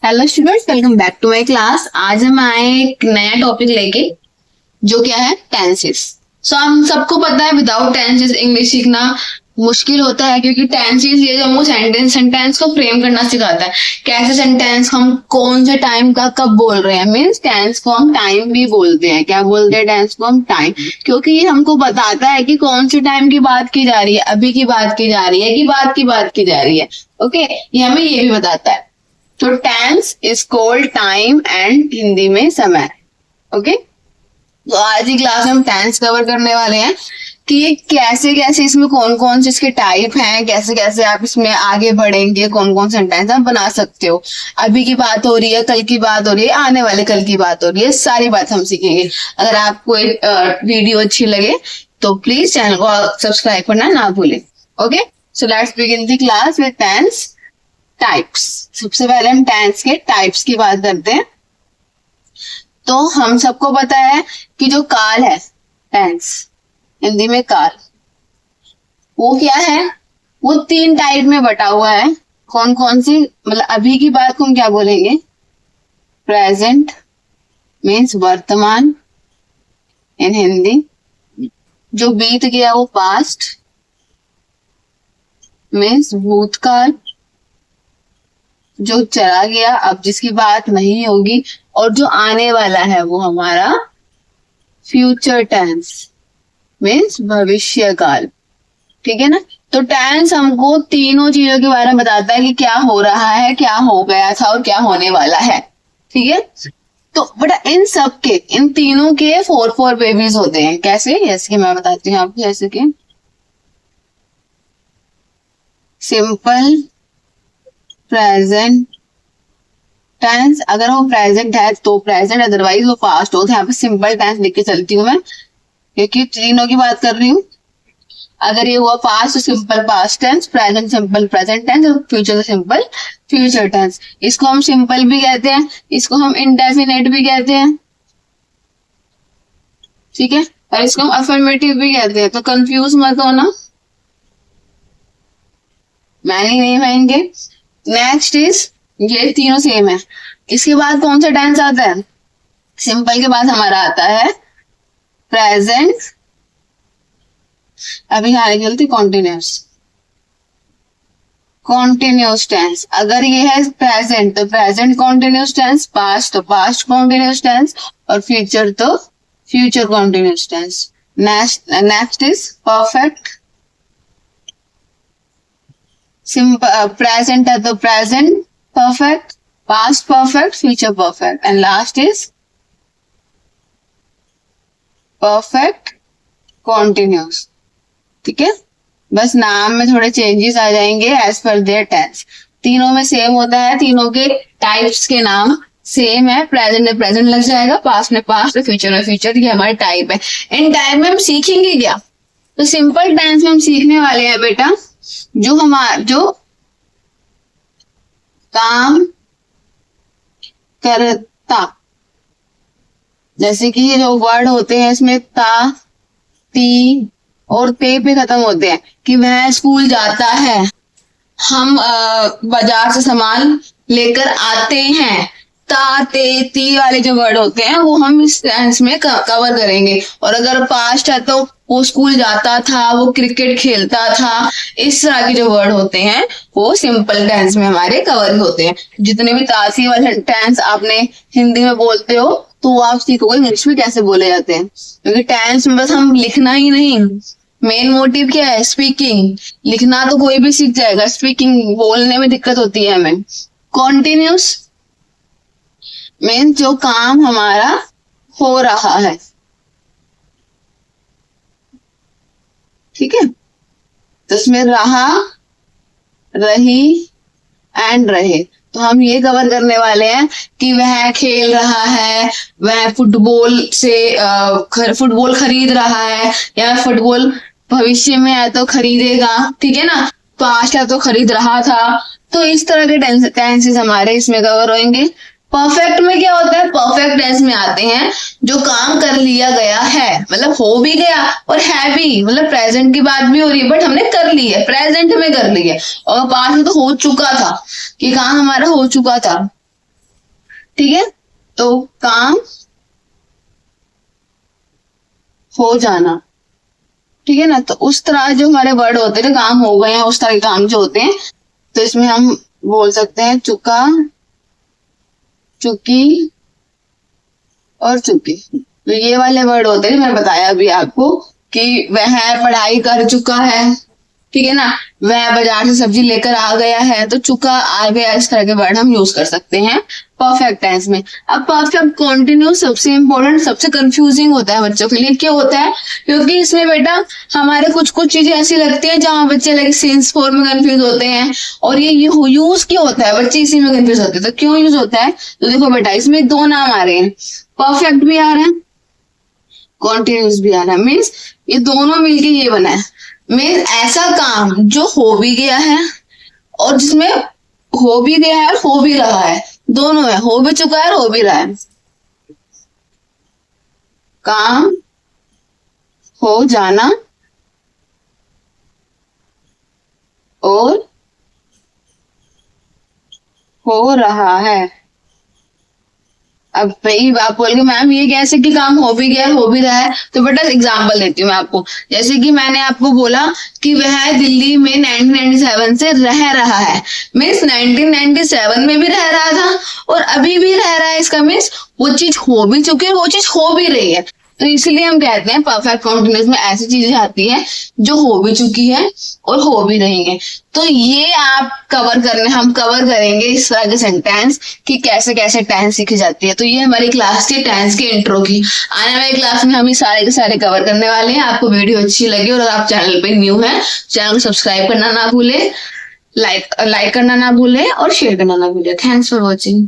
Hello students, welcome back to my class. आज हम आए एक नया टॉपिक लेके, जो क्या है टेंसेस। हम सबको पता है विदाउट टेंसेस इंग्लिश सीखना मुश्किल होता है, क्योंकि टेंसेस ये जो हमको सेंटेंस को फ्रेम करना सिखाता है। कैसे सेंटेंस हम कौन से टाइम का कब बोल रहे हैं, मीन्स टेंस को हम टाइम भी बोलते हैं। क्या बोलते हैं? टेंस को हम टाइम, क्योंकि ये हमको बताता है कि कौन से टाइम की बात की जा रही है, अभी की बात की जा रही है कि बात की जा रही है। ओके, ये हमें ये भी बताता है। तो tense is called time and Hindi में समय। ओके, तो आज की क्लास में हम टेंस कवर करने वाले हैं कि ये कैसे कैसे इसमें कौन कौन से इसके टाइप हैं, कैसे कैसे आप इसमें आगे बढ़ेंगे, कौन कौन सेंटेंस आप बना सकते हो। अभी की बात हो रही है, कल की बात हो रही है, आने वाले कल की बात हो रही है, सारी बात हम सीखेंगे। अगर आपको वीडियो अच्छी लगे तो प्लीज चैनल को सब्सक्राइब करना ना भूलें। Okay, so let's begin the class with tense types. सबसे पहले हम टेंस के टाइप्स की बात करते हैं। तो हम सबको पता है कि जो काल है, टेंस हिंदी में काल, वो क्या है? वो 3 टाइप में बटा हुआ है। कौन कौन सी? मतलब अभी की बात को हम क्या बोलेंगे? प्रेजेंट मीन्स वर्तमान इन हिंदी। जो बीत गया वो पास्ट मीन्स भूतकाल। जो चला गया, अब जिसकी बात नहीं होगी, और जो आने वाला है वो हमारा फ्यूचर टेंस मीन्स भविष्य काल। ठीक है ना? तो टेंस हमको तीनों चीजों के बारे में बताता है कि क्या हो रहा है, क्या हो गया था और क्या होने वाला है। ठीक है? तो बेटा इन सब के, इन तीनों के 4 बेबीज होते हैं। कैसे? जैसे कि मैं बताती हूँ आपको, जैसे कि सिंपल प्रेजेंट टेंस। अगर वो प्रेजेंट है तो प्रेजेंट, अदरवाइज वो पास्ट हो। तो यहाँ पे सिंपल टेंस लिख के चलती हूँ मैं, क्योंकि तीनों की बात कर रही हूँ। अगर ये हुआ पास्ट तो simple past tense, present simple present tense और फ्यूचर सिंपल फ्यूचर टेंस। इसको हम सिंपल भी कहते हैं, इसको हम इंडेफिनेट भी कहते हैं। ठीक है? और इसको हम अफर्मेटिव भी कहते हैं। तो कंफ्यूज मत होना, मैनी नहीं कहेंगे। नेक्स्ट इज, ये तीनों सेम है। इसके बाद कौन सा टेंस आता है? सिंपल के बाद हमारा आता है प्रेजेंट, अभी आने चलती कॉन्टिन्यूस। कॉन्टिन्यूस टेंस, अगर ये है प्रेजेंट तो प्रेजेंट कॉन्टिन्यूस टेंस, पास्ट तो पास्ट कॉन्टिन्यूस टेंस, और फ्यूचर तो future continuous tense. Next is perfect. Simple present है तो present perfect, past perfect, future perfect, and last is perfect continuous. ठीक है? बस नाम में थोड़े चेंजेस आ जाएंगे एज पर देयर टेंस। तीनों में सेम होता है, तीनों के टाइप्स के नाम सेम है। प्रेजेंट में प्रेजेंट लग जाएगा, पास्ट में पास्ट और फ्यूचर में फ्यूचर। ये हमारे टाइप है। इन टाइप में हम सीखेंगे क्या? तो सिंपल टेंस में हम सीखने वाले हैं बेटा, जो काम करता, जैसे कि ये जो वर्ड होते हैं इसमें ता, ती और ते पे खत्म होते हैं, कि वह स्कूल जाता है, हम बाजार से सामान लेकर आते हैं। ता, ते, ती वाले जो वर्ड होते हैं वो हम इस टेंस में कवर करेंगे। और अगर पास्ट है तो वो स्कूल जाता था, वो क्रिकेट खेलता था। इस तरह के जो वर्ड होते हैं वो सिंपल टेंस में हमारे कवर होते हैं। जितने भी तासी वाले टेंस आपने हिंदी में बोलते हो तो वो आप सीखोगे इंग्लिश में कैसे बोले जाते हैं, क्योंकि टेंस में बस हम लिखना ही नहीं, मेन मोटिव क्या है? स्पीकिंग। लिखना तो कोई भी सीख जाएगा, स्पीकिंग बोलने में दिक्कत होती है हमें। कॉन्टिन्यूस मीन्स जो काम हमारा हो रहा है। ठीक है? तो इसमें रहा, रही एंड रहे। तो हम ये कवर करने वाले हैं कि वह खेल रहा है, वह फुटबॉल खरीद रहा है, या फुटबॉल भविष्य में है तो खरीदेगा। ठीक है ना? पास्ट है तो खरीद रहा था। तो इस तरह के टेंसेस हमारे इसमें कवर होंगे। परफेक्ट में क्या होता है? परफेक्ट टेंस में आते हैं जो काम कर लिया गया है, मतलब हो भी गया और है भी, मतलब प्रेजेंट की बात भी हो रही है बट हमने कर ली है, प्रेजेंट में कर ली है। और पास्ट में तो हो चुका था, कि काम हमारा हो चुका था। ठीक है, तो काम हो जाना, ठीक है ना। तो उस तरह जो हमारे वर्ड होते हैं, काम हो गए हैं, उस तरह के काम जो होते हैं, तो इसमें हम बोल सकते हैं चुका, चुकी और चुकी। तो ये वाले वर्ड होते हैं, मैंने बताया अभी आपको कि वह पढ़ाई कर चुका है, ठीक है ना। वह बाजार से सब्जी लेकर आ गया है, तो चुका, आ गया, इस तरह के वर्ड हम यूज कर सकते हैं परफेक्ट टेंस में। अब परफेक्ट कॉन्टिन्यूस सबसे इंपॉर्टेंट, सबसे कंफ्यूजिंग होता है बच्चों के लिए। क्यों होता है? क्योंकि इसमें बेटा हमारे कुछ कुछ चीजें ऐसी लगती हैं जहां बच्चे लाइक सेंस फॉर्म में कंफ्यूज होते हैं, और ये यूज क्यों होता है, बच्चे इसी में कंफ्यूज होते हैं। तो क्यों यूज होता है? तो देखो बेटा, इसमें दो नाम आ रहे हैं, परफेक्ट भी आ रहा है, कॉन्टिन्यूस भी आ रहा है। मीन्स ये दोनों मिलके ये बना है। मीन्स ऐसा काम जो हो भी गया है और जिसमें हो भी गया है और हो भी रहा है, दोनों है, हो भी चुका है और हो भी रहा है। काम हो जाना और हो रहा है। अब भाई आप बोलोगे मैम ये कैसे कि काम हो भी गया हो भी रहा है? तो बेटा एग्जांपल देती हूँ मैं आपको। जैसे कि मैंने आपको बोला कि वह दिल्ली में 1997 से रह रहा है, मीन्स 1997 में भी रह रहा था और अभी भी रह रहा है। इसका मीन्स वो चीज हो भी चुकी है, वो चीज हो भी रही है। तो इसलिए हम कहते हैं परफेक्ट कॉन्टिन्यूस में ऐसी चीजें आती हैं जो हो भी चुकी है और हो भी रही है। तो ये आप हम कवर करेंगे इस तरह के सेंटेंस कि कैसे कैसे टेंस सीखी जाती है। तो ये हमारी क्लास थी टेंस के इंट्रो की। आने वाली क्लास में हम ये सारे के सारे कवर करने वाले हैं। आपको वीडियो अच्छी लगी और आप चैनल पे न्यू है, चैनल को सब्सक्राइब करना ना भूले, लाइक करना ना भूले और शेयर करना ना भूले। Thanks for watching.